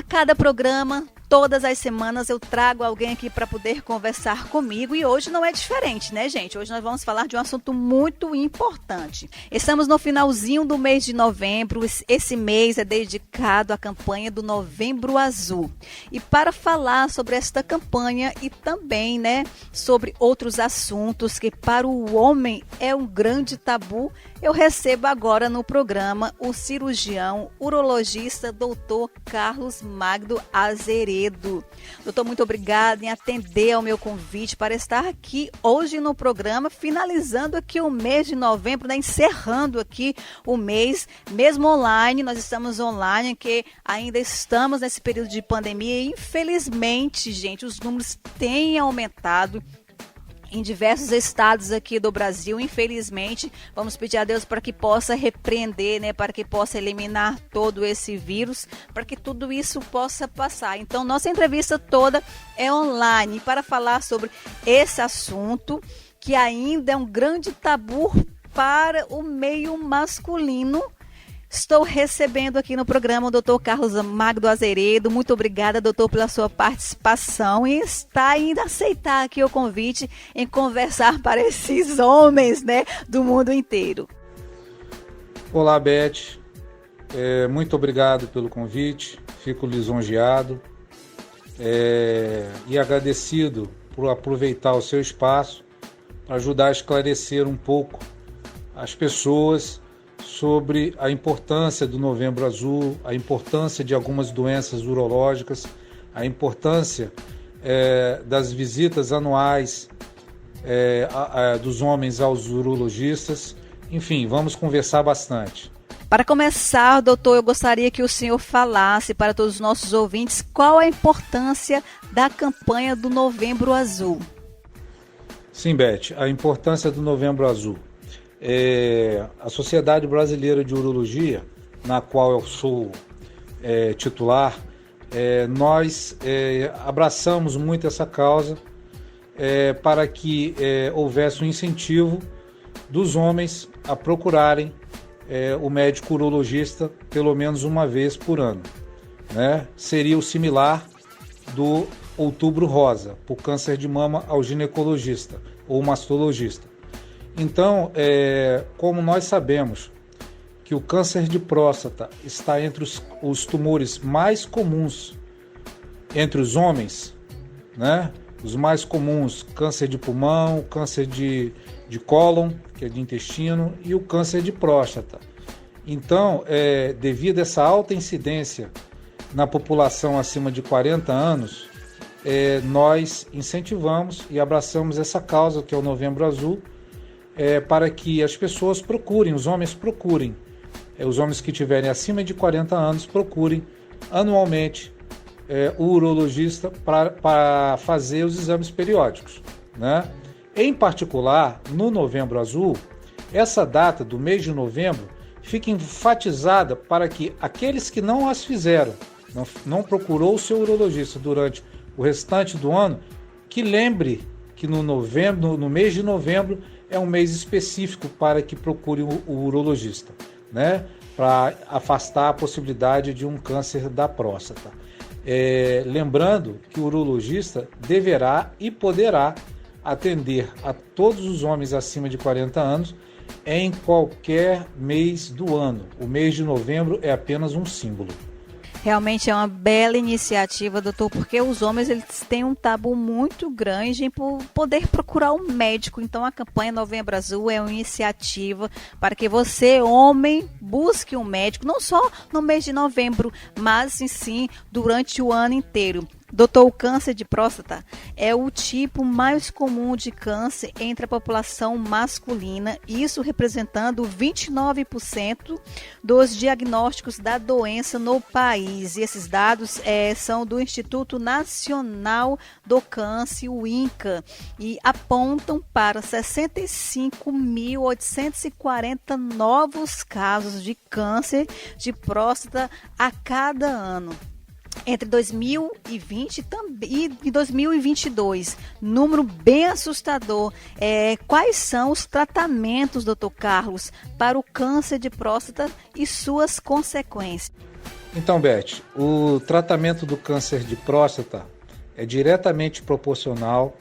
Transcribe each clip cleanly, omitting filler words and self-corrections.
cada programa, todas as semanas eu trago alguém aqui para poder conversar comigo e hoje não é diferente, né, gente? Hoje nós vamos falar de um assunto muito importante. Estamos no finalzinho do mês de novembro, esse mês é dedicado à campanha do Novembro Azul. E para falar sobre esta campanha e também, né, sobre outros assuntos que para o homem é um grande tabu, eu recebo agora no programa o cirurgião urologista Dr. Carlos Magno Azeredo. Doutor, muito obrigada em atender ao meu convite para estar aqui hoje no programa, finalizando aqui o mês de novembro, né, encerrando aqui o mês, mesmo online, nós estamos online, que ainda estamos nesse período de pandemia e infelizmente, gente, os números têm aumentado em diversos estados aqui do Brasil, infelizmente. Vamos pedir a Deus para que possa repreender, né, para que possa eliminar todo esse vírus, para que tudo isso possa passar. Então, nossa entrevista toda é online para falar sobre esse assunto que ainda é um grande tabu para o meio masculino. Estou recebendo aqui no programa o Dr. Carlos Magno Azeredo. Muito obrigada, doutor, pela sua participação e está ainda aceitar aqui o convite em conversar para esses homens, né, do mundo inteiro. Olá, Beth. Muito obrigado pelo convite. Fico lisonjeado e agradecido por aproveitar o seu espaço para ajudar a esclarecer um pouco as pessoas sobre a importância do Novembro Azul, a importância de algumas doenças urológicas, a importância das visitas anuais dos homens aos urologistas. Enfim, vamos conversar bastante. Para começar, doutor, eu gostaria que o senhor falasse para todos os nossos ouvintes qual a importância da campanha do Novembro Azul. Sim, Beth, a importância do Novembro Azul. A Sociedade Brasileira de Urologia, na qual eu sou titular, nós abraçamos muito essa causa para que houvesse um incentivo dos homens a procurarem o médico urologista pelo menos uma vez por ano, né? Seria o similar do Outubro Rosa, por câncer de mama ao ginecologista ou mastologista. Então, como nós sabemos que o câncer de próstata está entre os tumores mais comuns entre os homens, né? Os mais comuns, câncer de pulmão, câncer de cólon, que é de intestino, e o câncer de próstata. Então, devido a essa alta incidência na população acima de 40 anos, nós incentivamos e abraçamos essa causa, que é o Novembro Azul, para que as pessoas procurem, os homens procurem, os homens que tiverem acima de 40 anos procurem anualmente o urologista para fazer os exames periódicos, né? Em particular, no Novembro Azul, essa data do mês de novembro fica enfatizada para que aqueles que não as fizeram, não procurou o seu urologista durante o restante do ano, que lembre que no mês de novembro é um mês específico para que procure o urologista, né? Para afastar a possibilidade de um câncer da próstata. Lembrando que o urologista deverá e poderá atender a todos os homens acima de 40 anos em qualquer mês do ano. O mês de novembro é apenas um símbolo. Realmente é uma bela iniciativa, doutor, porque os homens eles têm um tabu muito grande em poder procurar um médico. Então a campanha Novembro Azul é uma iniciativa para que você, homem, busque um médico, não só no mês de novembro, mas sim durante o ano inteiro. Doutor, o câncer de próstata é o tipo mais comum de câncer entre a população masculina, isso representando 29% dos diagnósticos da doença no país. E esses dados são do Instituto Nacional do Câncer, o INCA, e apontam para 65.840 novos casos de câncer de próstata a cada ano. Entre 2020 e 2022, número bem assustador. Quais são os tratamentos, doutor Carlos, para o câncer de próstata e suas consequências? Então, Beth, o tratamento do câncer de próstata é diretamente proporcional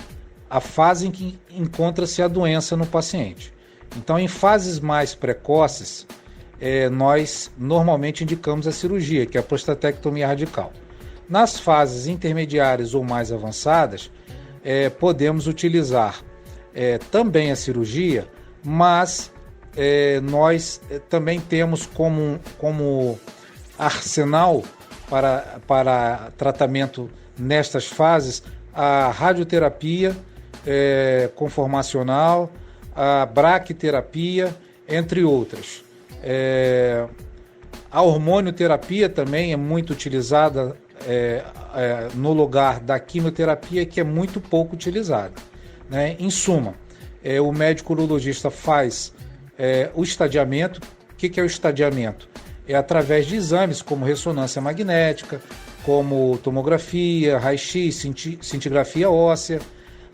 à fase em que encontra-se a doença no paciente. Então, em fases mais precoces, nós normalmente indicamos a cirurgia, que é a prostatectomia radical. Nas fases intermediárias ou mais avançadas, podemos utilizar também a cirurgia, mas nós também temos como arsenal para tratamento nestas fases a radioterapia conformacional, a braquiterapia, entre outras. A hormonioterapia também é muito utilizada no lugar da quimioterapia, que é muito pouco utilizada, né? Em suma, o médico urologista faz o estadiamento. O que é o estadiamento? É através de exames como ressonância magnética, como tomografia, raio-x, cintigrafia óssea.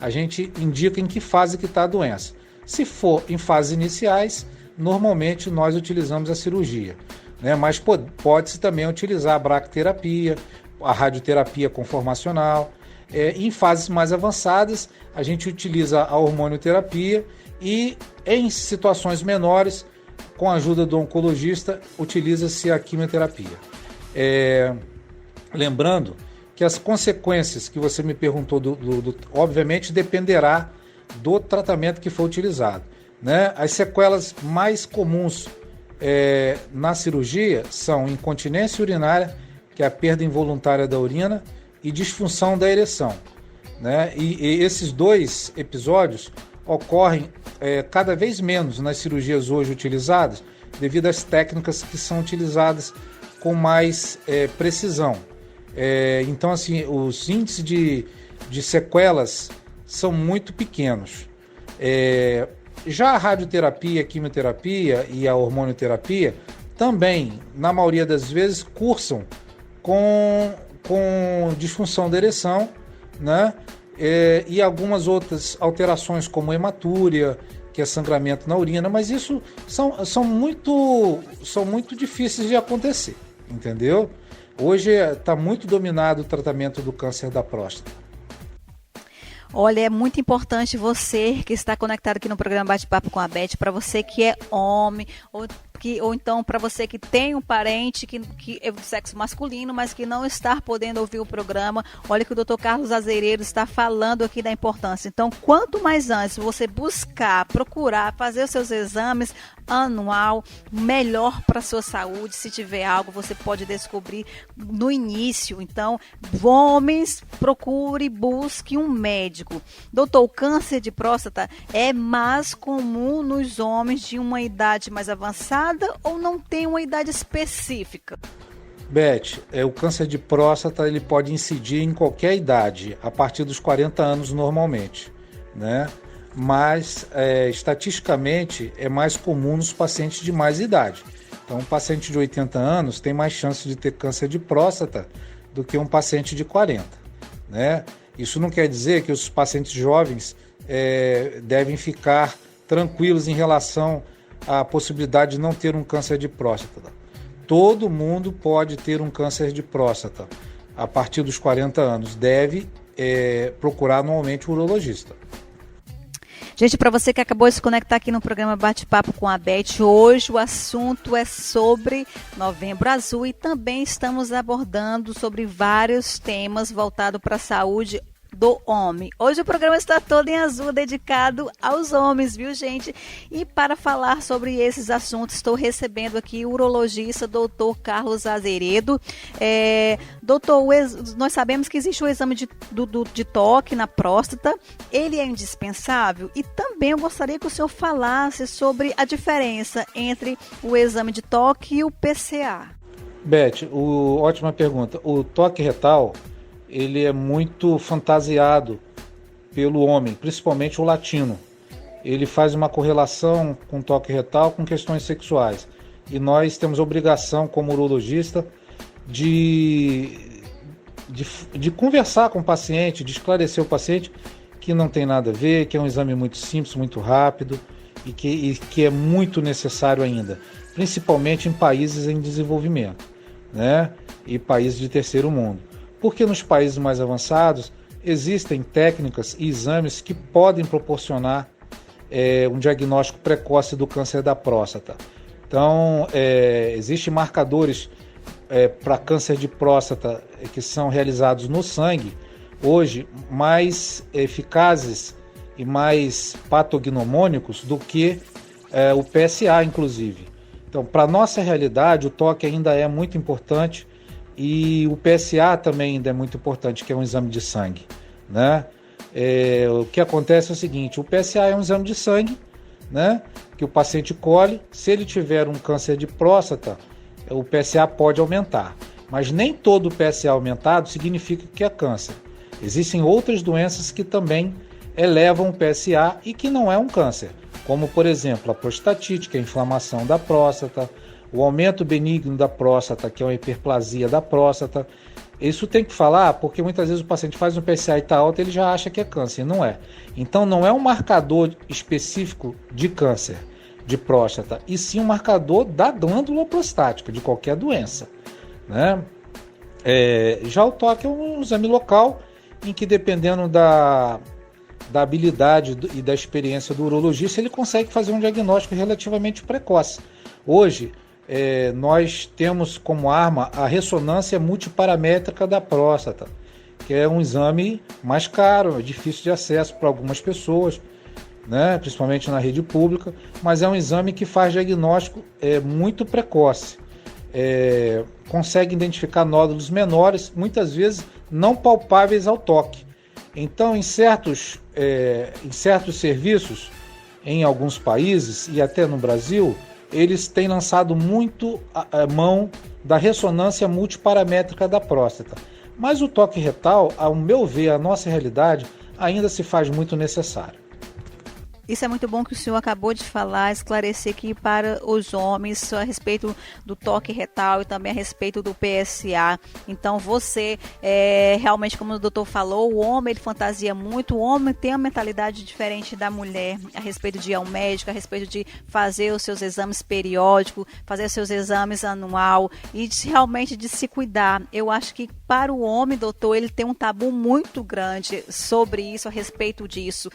A gente indica em que fase que está a doença. Se for em fases iniciais, normalmente nós utilizamos a cirurgia, né? Mas pode-se também utilizar a braquiterapia, a radioterapia conformacional. Em fases mais avançadas, a gente utiliza a hormonioterapia e, em situações menores, com a ajuda do oncologista, utiliza-se a quimioterapia. Lembrando que as consequências que você me perguntou, obviamente, dependerá do tratamento que for utilizado, né? As sequelas mais comuns na cirurgia são incontinência urinária, que é a perda involuntária da urina, e disfunção da ereção, né? E esses dois episódios ocorrem cada vez menos nas cirurgias hoje utilizadas, devido às técnicas que são utilizadas com mais precisão. Então, assim, os índices de sequelas são muito pequenos. Já a radioterapia, a quimioterapia e a hormonioterapia também, na maioria das vezes, cursam com disfunção da ereção, né? E algumas outras alterações, como hematúria, que é sangramento na urina, mas isso são muito difíceis de acontecer, entendeu? Hoje está muito dominado o tratamento do câncer da próstata. Olha, é muito importante você que está conectado aqui no programa Bate-Papo com a Beth, para você que é homem, ou então para você que tem um parente que é do sexo masculino, mas que não está podendo ouvir o programa. Olha que o Dr. Carlos Azeredo está falando aqui da importância. Então, quanto mais antes você procurar fazer os seus exames anual, melhor para a sua saúde. Se tiver algo, você pode descobrir no início. Então, homens, procure, busque um médico. Doutor, o câncer de próstata é mais comum nos homens de uma idade mais avançada ou não tem uma idade específica? Beth, o câncer de próstata ele pode incidir em qualquer idade, a partir dos 40 anos normalmente, né? Mas estatisticamente é mais comum nos pacientes de mais idade. Então, um paciente de 80 anos tem mais chance de ter câncer de próstata do que um paciente de 40, né? Isso não quer dizer que os pacientes jovens devem ficar tranquilos em relação à possibilidade de não ter um câncer de próstata. Todo mundo pode ter um câncer de próstata a partir dos 40 anos. Deve procurar anualmente o urologista. Gente, para você que acabou de se conectar aqui no programa Bate-Papo com a Beth, hoje o assunto é sobre Novembro Azul e também estamos abordando sobre vários temas voltados para a saúde do homem. Hoje o programa está todo em azul, dedicado aos homens, viu, gente? E para falar sobre esses assuntos, estou recebendo aqui o urologista, doutor Carlos Azeredo. Doutor, nós sabemos que existe o exame de toque na próstata, ele é indispensável? E também eu gostaria que o senhor falasse sobre a diferença entre o exame de toque e o PCA. Beth, ótima pergunta. O toque retal, ele é muito fantasiado pelo homem, principalmente o latino. Ele faz uma correlação com o toque retal com questões sexuais. E nós temos a obrigação, como urologista, de conversar com o paciente, de esclarecer o paciente que não tem nada a ver, que é um exame muito simples, muito rápido e que é muito necessário ainda, principalmente em países em desenvolvimento. né, e países de terceiro mundo. Porque nos países mais avançados existem técnicas e exames que podem proporcionar um diagnóstico precoce do câncer da próstata. Então, existem marcadores para câncer de próstata que são realizados no sangue, hoje mais eficazes e mais patognomônicos do que o PSA, inclusive. Então, para a nossa realidade, o toque ainda é muito importante e o PSA também ainda é muito importante, que é um exame de sangue, né? O que acontece é o seguinte, o PSA é um exame de sangue, né, que o paciente colhe. Se ele tiver um câncer de próstata, o PSA pode aumentar, mas nem todo o PSA aumentado significa que é câncer. Existem outras doenças que também elevam o PSA e que não é um câncer, como por exemplo a prostatite, que é a inflamação da próstata, o aumento benigno da próstata, que é uma hiperplasia da próstata. Isso tem que falar porque muitas vezes o paciente faz um PSA e está alto, ele já acha que é câncer, e não é. Então não é um marcador específico de câncer de próstata, e sim um marcador da glândula prostática, de qualquer doença, né? Já o toque é um exame local em que, dependendo da habilidade e da experiência do urologista, ele consegue fazer um diagnóstico relativamente precoce. Hoje, nós temos como arma a ressonância multiparamétrica da próstata, que é um exame mais caro, é difícil de acesso para algumas pessoas, né, principalmente na rede pública, mas é um exame que faz diagnóstico muito precoce. Consegue identificar nódulos menores, muitas vezes não palpáveis ao toque. Então, em certos serviços, em alguns países e até no Brasil, eles têm lançado muito a mão da ressonância multiparamétrica da próstata. Mas o toque retal, ao meu ver, a nossa realidade, ainda se faz muito necessário. Isso é muito bom que o senhor acabou de falar, esclarecer aqui para os homens a respeito do toque retal e também a respeito do PSA. Então você, realmente, como o doutor falou, o homem ele fantasia muito, o homem tem uma mentalidade diferente da mulher a respeito de ir ao médico, a respeito de fazer os seus exames periódicos, fazer os seus exames anual e realmente de se cuidar. Eu acho que para o homem, doutor, ele tem um tabu muito grande sobre isso, a respeito disso.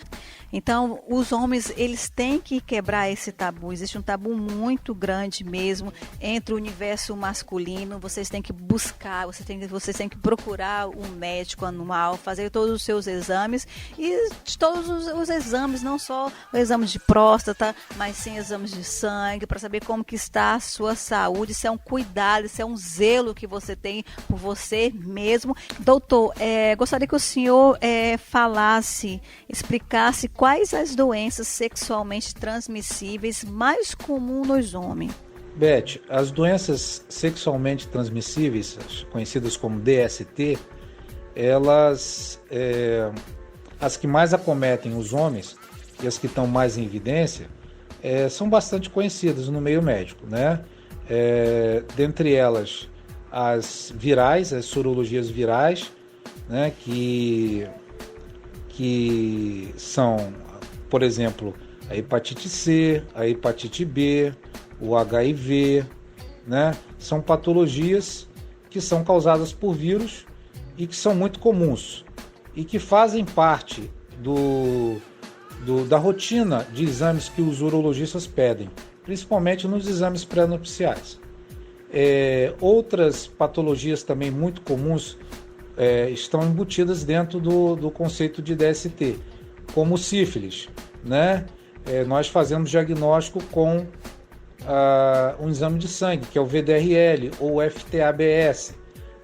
Então, os homens, eles têm que quebrar esse tabu. Existe um tabu muito grande mesmo entre o universo masculino. Vocês têm que buscar, vocês têm que procurar um médico anual, fazer todos os seus exames e todos os exames, não só o exame de próstata, mas sim exames de sangue, para saber como que está a sua saúde. Isso é um cuidado, isso é um zelo que você tem por você mesmo. Doutor, gostaria que o senhor falasse, explicasse quais as doenças sexualmente transmissíveis mais comuns nos homens. Beth, as doenças sexualmente transmissíveis, conhecidas como DST, elas, as que mais acometem os homens e as que estão mais em evidência, são bastante conhecidas no meio médico, né? Dentre elas, as virais, as sorologias virais, né? Que são, por exemplo, a hepatite C, a hepatite B, o HIV, né? São patologias que são causadas por vírus e que são muito comuns e que fazem parte da rotina de exames que os urologistas pedem, principalmente nos exames pré-nupciais. Outras patologias também muito comuns estão embutidas dentro do conceito de DST, como sífilis, né? Nós fazemos diagnóstico com um exame de sangue, que é o VDRL ou o FTABS,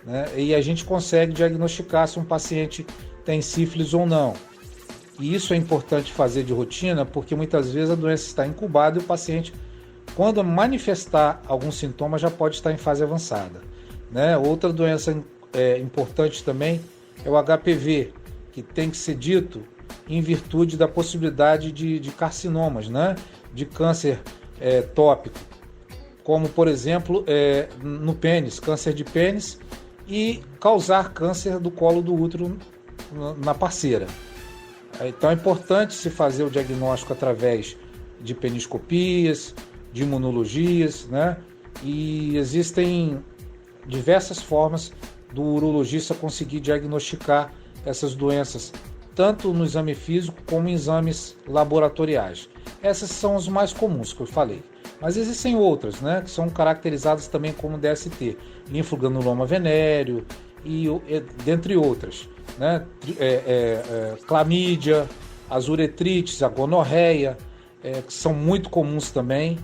né? E a gente consegue diagnosticar se um paciente tem sífilis ou não. E isso é importante fazer de rotina, porque muitas vezes a doença está incubada e o paciente, quando manifestar algum sintoma, já pode estar em fase avançada, né? Outra doença importante também é o HPV, que tem que ser dito em virtude da possibilidade de carcinomas, né? De câncer tópico, como por exemplo no pênis, câncer de pênis, e causar câncer do colo do útero na parceira. Então é importante se fazer o diagnóstico através de peniscopias, de imunologias, né? E existem diversas formas do urologista conseguir diagnosticar essas doenças, tanto no exame físico como em exames laboratoriais. Essas são as mais comuns que eu falei. Mas existem outras, né, que são caracterizadas também como DST, linfogranuloma venéreo, e dentre outras, né, clamídia, as uretrites, a gonorreia, que são muito comuns também,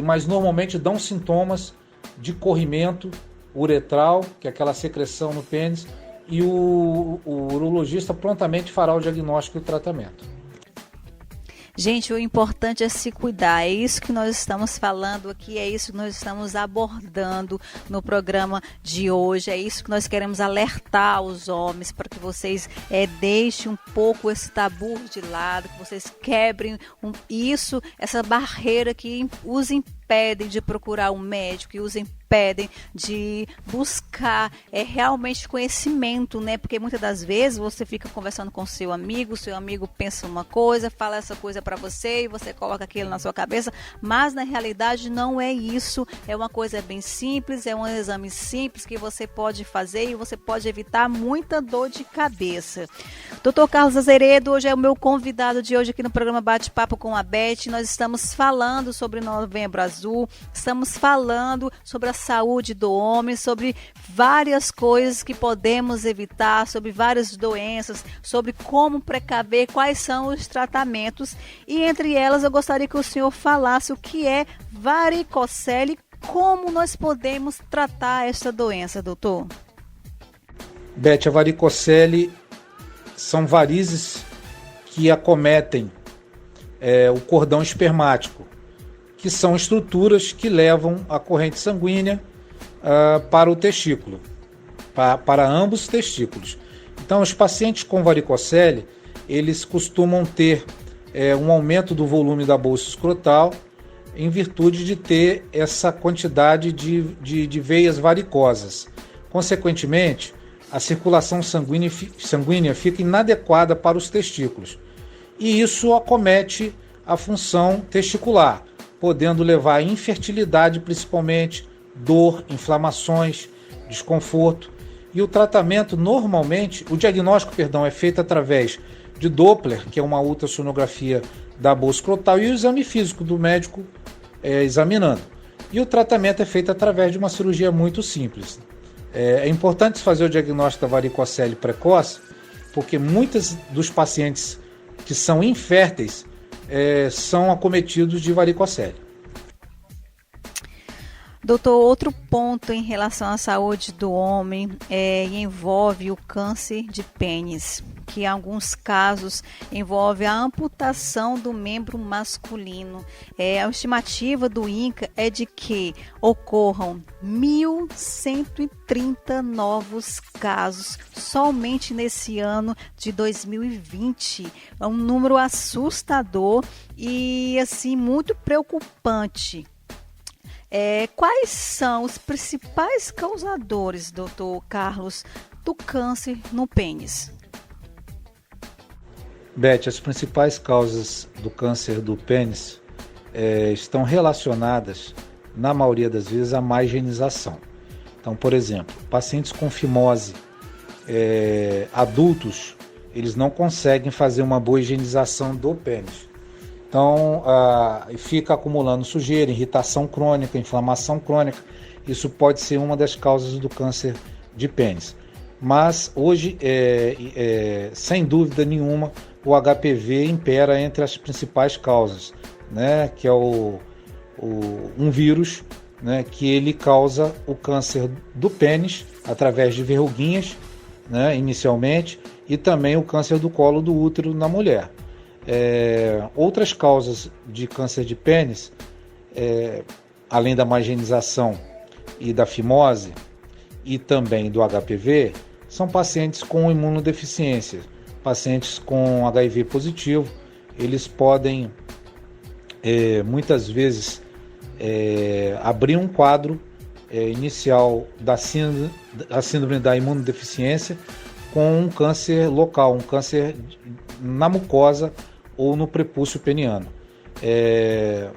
mas normalmente dão sintomas de corrimento uretral, que é aquela secreção no pênis, e o urologista prontamente fará o diagnóstico e o tratamento. Gente, o importante é se cuidar, é isso que nós estamos falando aqui, é isso que nós estamos abordando no programa de hoje, é isso que nós queremos alertar os homens para que vocês deixem um pouco esse tabu de lado, que vocês quebrem essa barreira que os impedem de procurar um médico, que os impedem de buscar realmente conhecimento, né? Porque muitas das vezes você fica conversando com seu amigo pensa uma coisa, fala essa coisa para você e você coloca aquilo na sua cabeça, mas na realidade não é isso, é uma coisa bem simples, é um exame simples que você pode fazer e você pode evitar muita dor de cabeça. Dr. Carlos Azeredo hoje é o meu convidado de hoje aqui no programa Bate-Papo com a Beth. Nós estamos falando sobre Novembro Azul, estamos falando sobre a saúde do homem, sobre várias coisas que podemos evitar, sobre várias doenças, sobre como precaver, quais são os tratamentos. E entre elas eu gostaria que o senhor falasse o que é varicocele, como nós podemos tratar esta doença, doutor? Beth, a varicocele são varizes que acometem o cordão espermático, que são estruturas que levam a corrente sanguínea para o testículo, para ambos os testículos. Então, os pacientes com varicocele, eles costumam ter um aumento do volume da bolsa escrotal em virtude de ter essa quantidade de veias varicosas. Consequentemente, a circulação sanguínea fica inadequada para os testículos. E isso acomete a função testicular, podendo levar à infertilidade, principalmente, dor, inflamações, desconforto. E o tratamento, normalmente, o diagnóstico, é feito através de Doppler, que é uma ultrassonografia da bolsa escrotal, e o exame físico do médico examinando. E o tratamento é feito através de uma cirurgia muito simples. É importante fazer o diagnóstico da varicocele precoce, porque muitos dos pacientes que são inférteis são acometidos de varicocele. Doutor, outro ponto em relação à saúde do homem envolve o câncer de pênis, que em alguns casos envolve a amputação do membro masculino. A estimativa do INCA é de que ocorram 1.130 novos casos somente nesse ano de 2020. É um número assustador e assim muito preocupante. Quais são os principais causadores, doutor Carlos, do câncer no pênis? Beth, as principais causas do câncer do pênis estão relacionadas, na maioria das vezes, à má higienização. Então, por exemplo, pacientes com fimose adultos, eles não conseguem fazer uma boa higienização do pênis. Então, fica acumulando sujeira, irritação crônica, inflamação crônica. Isso pode ser uma das causas do câncer de pênis. Mas hoje, sem dúvida nenhuma, o HPV impera entre as principais causas, né? Que é um vírus, né? Que ele causa o câncer do pênis através de verruguinhas, né? Inicialmente, e também o câncer do colo do útero na mulher. Outras causas de câncer de pênis, além da má higienização e da fimose e também do HPV, são pacientes com imunodeficiência, pacientes com HIV positivo. Eles podem muitas vezes abrir um quadro inicial da síndrome da imunodeficiência com um câncer local, um câncer na mucosa ou no prepúcio peniano.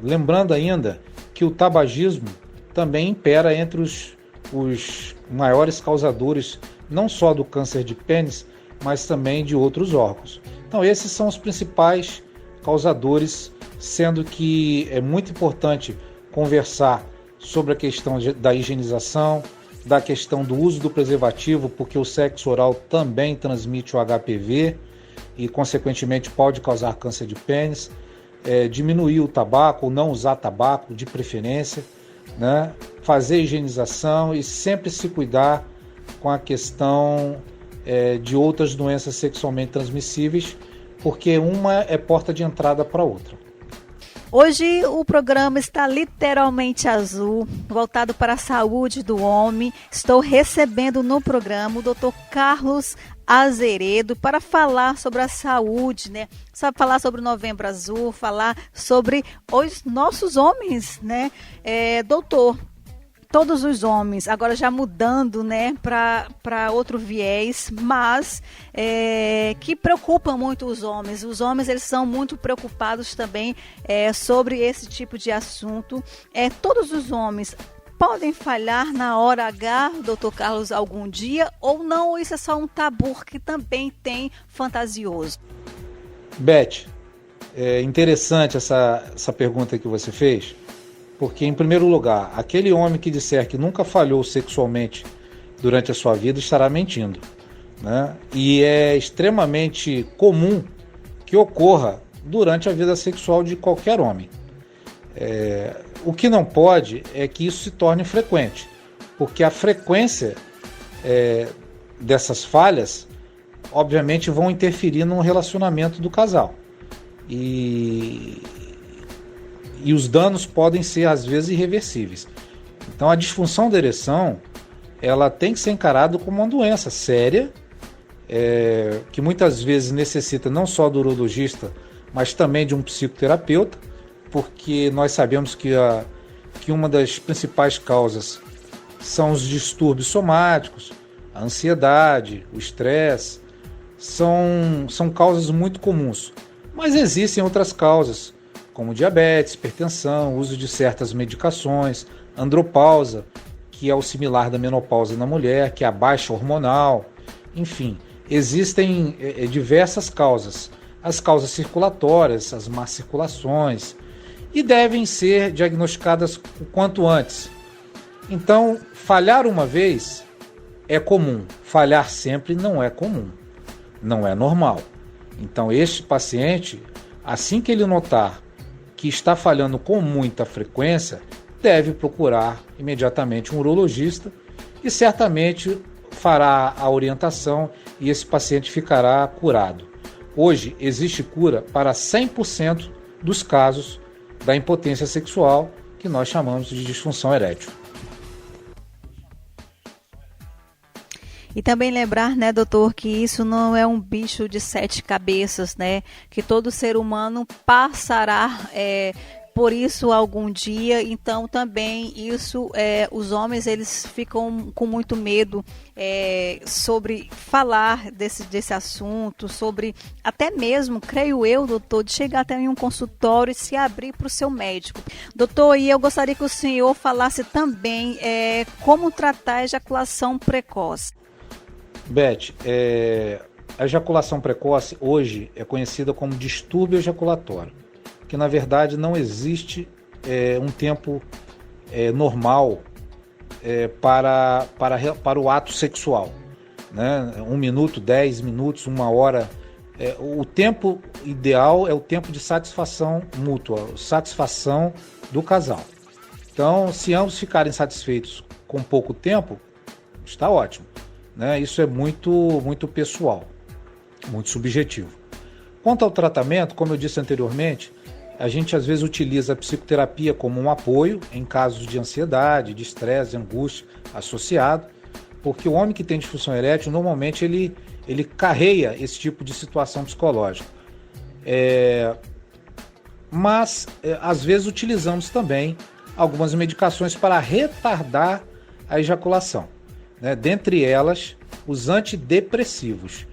Lembrando ainda que o tabagismo também impera entre os os maiores causadores não só do câncer de pênis, mas também de outros órgãos. Então esses são os principais causadores, sendo que é muito importante conversar sobre a questão da higienização, da questão do uso do preservativo, porque o sexo oral também transmite o HPV e, consequentemente, pode causar câncer de pênis. Diminuir o tabaco, ou não usar tabaco, de preferência, né? Fazer higienização e sempre se cuidar com a questão de outras doenças sexualmente transmissíveis, porque uma é porta de entrada para outra. Hoje o programa está literalmente azul, voltado para a saúde do homem. Estou recebendo no programa o Dr. Carlos Azeredo para falar sobre a saúde, né? Sabe, falar sobre o Novembro Azul, falar sobre os nossos homens, né? Doutor, todos os homens, agora já mudando, né, para outro viés, mas que preocupam muito os homens. Os homens, eles são muito preocupados também sobre esse tipo de assunto. Todos os homens podem falhar na hora H, doutor Carlos, algum dia, ou não, ou isso é só um tabu que também tem fantasioso? Beth, é interessante essa pergunta que você fez, porque, em primeiro lugar, aquele homem que disser que nunca falhou sexualmente durante a sua vida estará mentindo, né? E é extremamente comum que ocorra durante a vida sexual de qualquer homem. O que não pode é que isso se torne frequente, porque a frequência dessas falhas, obviamente, vão interferir no relacionamento do casal. E os danos podem ser, às vezes, irreversíveis. Então, a disfunção da ereção, ela tem que ser encarada como uma doença séria, que muitas vezes necessita não só do urologista, mas também de um psicoterapeuta, porque nós sabemos que uma das principais causas são os distúrbios somáticos, a ansiedade, o estresse, são causas muito comuns. Mas existem outras causas, como diabetes, hipertensão, uso de certas medicações, andropausa, que é o similar da menopausa na mulher, que é a baixa hormonal. Enfim, existem diversas causas. As causas circulatórias, as más circulações, e devem ser diagnosticadas o quanto antes. Então, falhar uma vez é comum, falhar sempre não é comum, não é normal. Então, este paciente, assim que ele notar que está falhando com muita frequência, deve procurar imediatamente um urologista e certamente fará a orientação e esse paciente ficará curado. Hoje existe cura para 100% dos casos da impotência sexual, que nós chamamos de disfunção erétil. E também lembrar, né, doutor, que isso não é um bicho de 7 cabeças, né? Que todo ser humano passará por isso algum dia. Então também isso, os homens, eles ficam com muito medo sobre falar desse assunto, sobre até mesmo, creio eu, doutor, de chegar até em um consultório e se abrir para o seu médico. Doutor, e eu gostaria que o senhor falasse também como tratar a ejaculação precoce. Beth, a ejaculação precoce hoje é conhecida como distúrbio ejaculatório, que na verdade não existe um tempo normal para o ato sexual, né? 1 minuto, 10 minutos, 1 hora. O tempo ideal é o tempo de satisfação mútua, satisfação do casal. Então, se ambos ficarem satisfeitos com pouco tempo, está ótimo, né? Isso é muito pessoal, muito subjetivo. Quanto ao tratamento, como eu disse anteriormente, a gente às vezes utiliza a psicoterapia como um apoio em casos de ansiedade, de estresse, de angústia associado, porque o homem que tem disfunção erétil, normalmente ele carrega esse tipo de situação psicológica. Mas às vezes utilizamos também algumas medicações para retardar a ejaculação, né? Dentre elas, os antidepressivos,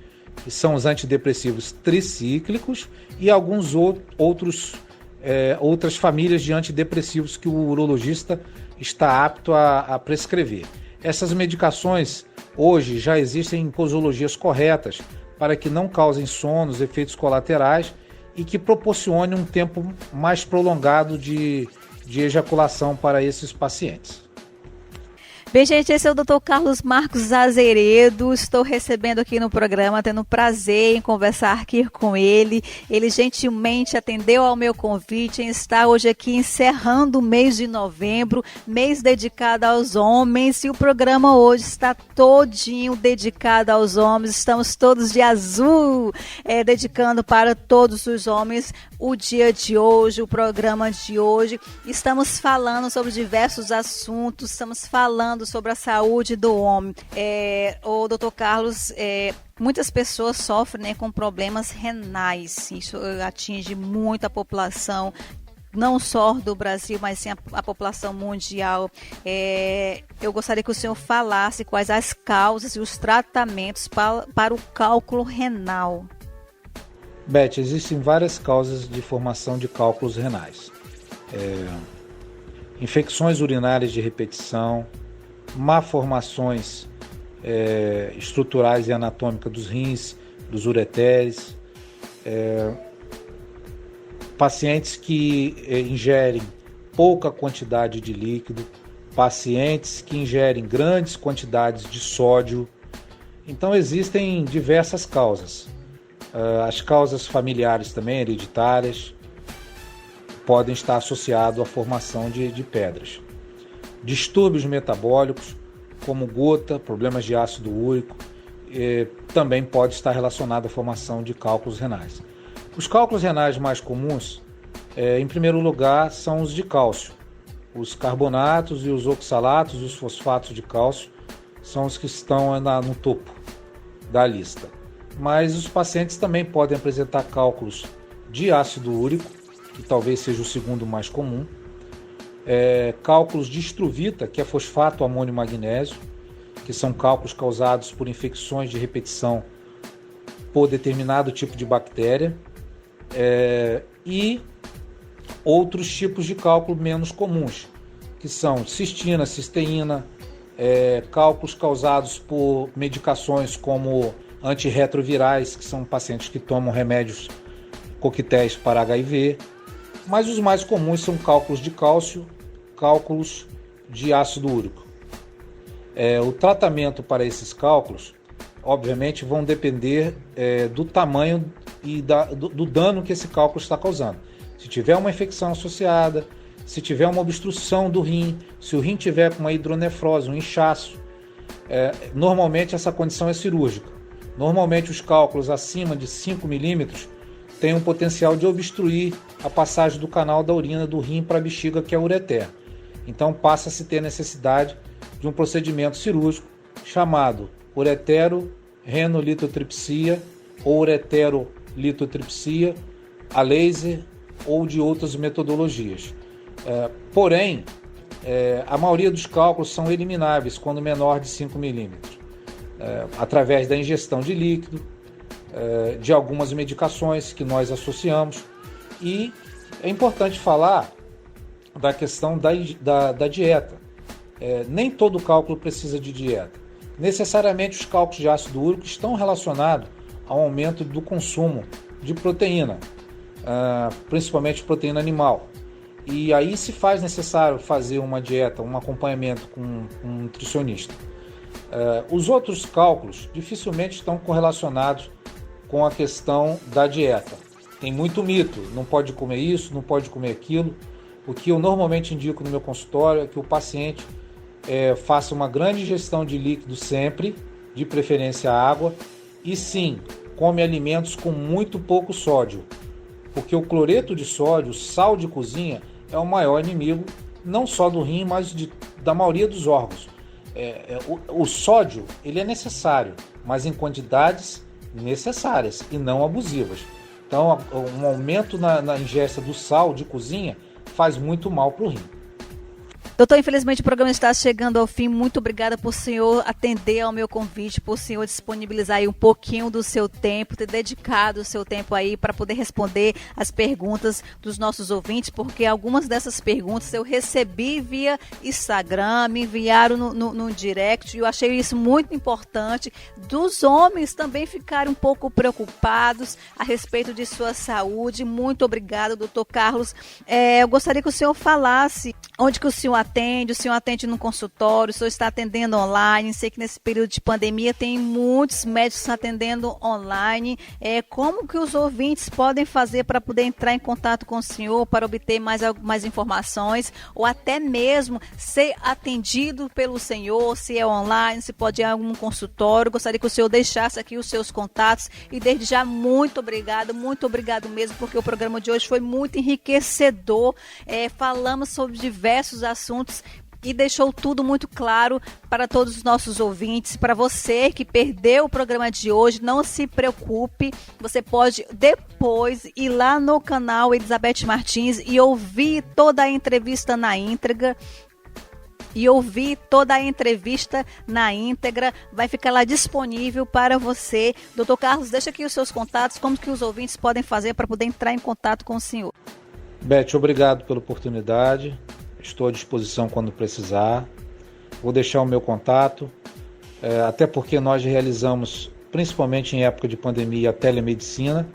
que são os antidepressivos tricíclicos e alguns outras famílias de antidepressivos que o urologista está apto a prescrever. Essas medicações hoje já existem em posologias corretas para que não causem sonos, efeitos colaterais e que proporcione um tempo mais prolongado de ejaculação para esses pacientes. Bem, gente, esse é o Dr. Carlos Marcos Azeredo. Estou recebendo aqui no programa, tendo prazer em conversar aqui com ele. Ele gentilmente atendeu ao meu convite em estar hoje aqui encerrando o mês de novembro, mês dedicado aos homens. E o programa hoje está todinho dedicado aos homens. Estamos todos de azul, dedicando para todos os homens o dia de hoje, o programa de hoje. Estamos falando sobre diversos assuntos, estamos falando sobre a saúde do homem. O doutor Carlos, muitas pessoas sofrem, né, com problemas renais. Isso atinge muito a população, não só do Brasil, mas sim a população mundial. Eu gostaria que o senhor falasse quais as causas e os tratamentos para o cálculo renal. Beth, existem várias causas de formação de cálculos renais. Infecções urinárias de repetição, malformações estruturais e anatômicas dos rins, dos ureteres, pacientes que ingerem pouca quantidade de líquido, pacientes que ingerem grandes quantidades de sódio. Então existem diversas causas. As causas familiares também, hereditárias, podem estar associadas à formação de pedras. Distúrbios metabólicos, como gota, problemas de ácido úrico, também pode estar relacionado à formação de cálculos renais. Os cálculos renais mais comuns, em primeiro lugar, são os de cálcio. Os carbonatos e os oxalatos, os fosfatos de cálcio, são os que estão no topo da lista. Mas os pacientes também podem apresentar cálculos de ácido úrico, que talvez seja o segundo mais comum, cálculos de estruvita, que é fosfato amônio magnésio, que são cálculos causados por infecções de repetição por determinado tipo de bactéria, e outros tipos de cálculo menos comuns, que são cistina, cisteína, cálculos causados por medicações como antirretrovirais, que são pacientes que tomam remédios coquetéis para HIV, mas os mais comuns são cálculos de cálcio, cálculos de ácido úrico. O tratamento para esses cálculos, obviamente, vão depender do tamanho e do dano que esse cálculo está causando. Se tiver uma infecção associada, se tiver uma obstrução do rim, se o rim tiver com uma hidronefrose, um inchaço, normalmente essa condição é cirúrgica. Normalmente os cálculos acima de 5 milímetros têm um potencial de obstruir a passagem do canal da urina do rim para a bexiga, que é o ureter. Então passa-se a ter necessidade de um procedimento cirúrgico chamado uretero-renolitotripsia ou ureterolitotripsia a laser ou de outras metodologias. Porém, a maioria dos cálculos são elimináveis quando menor de 5 milímetros. Através da ingestão de líquido, de algumas medicações que nós associamos. E é importante falar da questão da dieta. Nem todo cálculo precisa de dieta. Necessariamente os cálculos de ácido úrico estão relacionados ao aumento do consumo de proteína, principalmente proteína animal. E aí se faz necessário fazer uma dieta, um acompanhamento com um nutricionista. Os outros cálculos dificilmente estão correlacionados com a questão da dieta. Tem muito mito, não pode comer isso, não pode comer aquilo. O que eu normalmente indico no meu consultório é que o paciente faça uma grande ingestão de líquido sempre, de preferência água, e sim, come alimentos com muito pouco sódio, porque o cloreto de sódio, sal de cozinha, é o maior inimigo, não só do rim, mas da maioria dos órgãos. O sódio ele é necessário, mas em quantidades necessárias e não abusivas. Então, um aumento na ingesta do sal de cozinha faz muito mal para o rim. Doutor, infelizmente o programa está chegando ao fim. Muito obrigada por o senhor atender ao meu convite, por o senhor disponibilizar aí um pouquinho do seu tempo, ter dedicado o seu tempo aí para poder responder as perguntas dos nossos ouvintes, porque algumas dessas perguntas eu recebi via Instagram, me enviaram no direct, e eu achei isso muito importante, dos homens também ficarem um pouco preocupados a respeito de sua saúde. Muito obrigada, doutor Carlos. Eu gostaria que o senhor falasse onde que o senhor atende no consultório, o senhor está atendendo online. Sei que nesse período de pandemia tem muitos médicos atendendo online. Como que os ouvintes podem fazer para poder entrar em contato com o senhor, para obter mais informações, ou até mesmo ser atendido pelo senhor, se é online, se pode ir a algum consultório? Gostaria que o senhor deixasse aqui os seus contatos, e desde já muito obrigado mesmo, porque o programa de hoje foi muito enriquecedor. Falamos sobre diversos assuntos e deixou tudo muito claro para todos os nossos ouvintes. Para você que perdeu o programa de hoje, não se preocupe, você pode depois ir lá no canal Elizabeth Martins e ouvir toda a entrevista na íntegra. Vai ficar lá disponível para você. Doutor Carlos, deixa aqui os seus contatos, como que os ouvintes podem fazer para poder entrar em contato com o senhor. Beth, obrigado pela oportunidade, estou à disposição quando precisar. Vou deixar o meu contato, até porque nós realizamos, principalmente em época de pandemia, a telemedicina,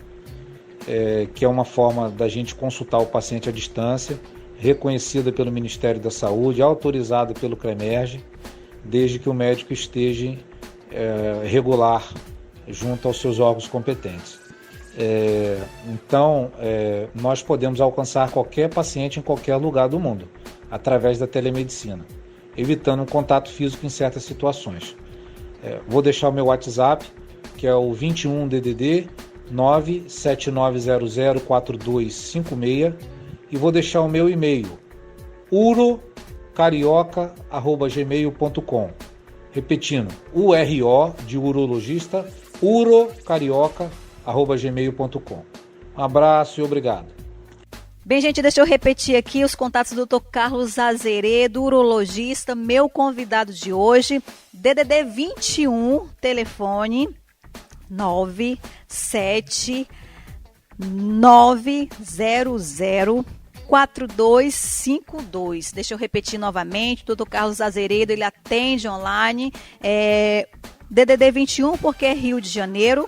que é uma forma da gente consultar o paciente à distância, reconhecida pelo Ministério da Saúde, autorizada pelo CREMERGE, desde que o médico esteja regular junto aos seus órgãos competentes. Então, nós podemos alcançar qualquer paciente em qualquer lugar do mundo, através da telemedicina, evitando um contato físico em certas situações. Vou deixar o meu WhatsApp, que é o 21 DDD 979004256, e vou deixar o meu e-mail, urocarioca@gmail.com. Repetindo, URO de urologista, urocarioca@gmail.com. Um abraço e obrigado. Bem, gente, deixa eu repetir aqui os contatos do Dr. Carlos Azeredo, urologista, meu convidado de hoje. DDD 21, telefone 979004252. Deixa eu repetir novamente, o Dr. Carlos Azeredo, ele atende online, DDD 21, porque é Rio de Janeiro,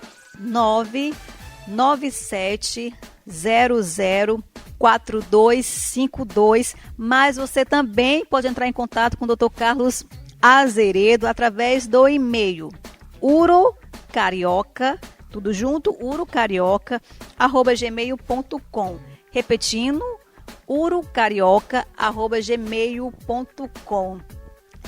997004252, mas você também pode entrar em contato com o Dr. Carlos Azeredo através do e-mail urocarioca, tudo junto, urocarioca@gmail.com. Repetindo, urocarioca@gmail.com.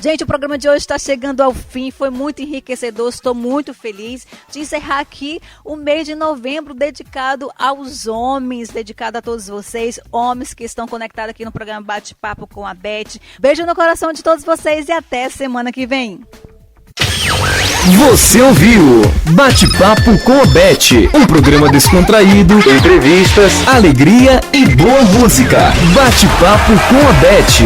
Gente, o programa de hoje está chegando ao fim, foi muito enriquecedor, estou muito feliz de encerrar aqui o mês de novembro dedicado aos homens, dedicado a todos vocês, homens que estão conectados aqui no programa Bate-Papo com a Beth. Beijo no coração de todos vocês e até semana que vem. Você ouviu Bate-Papo com a Beth, um programa descontraído, entrevistas, alegria e boa música. Bate-Papo com a Beth.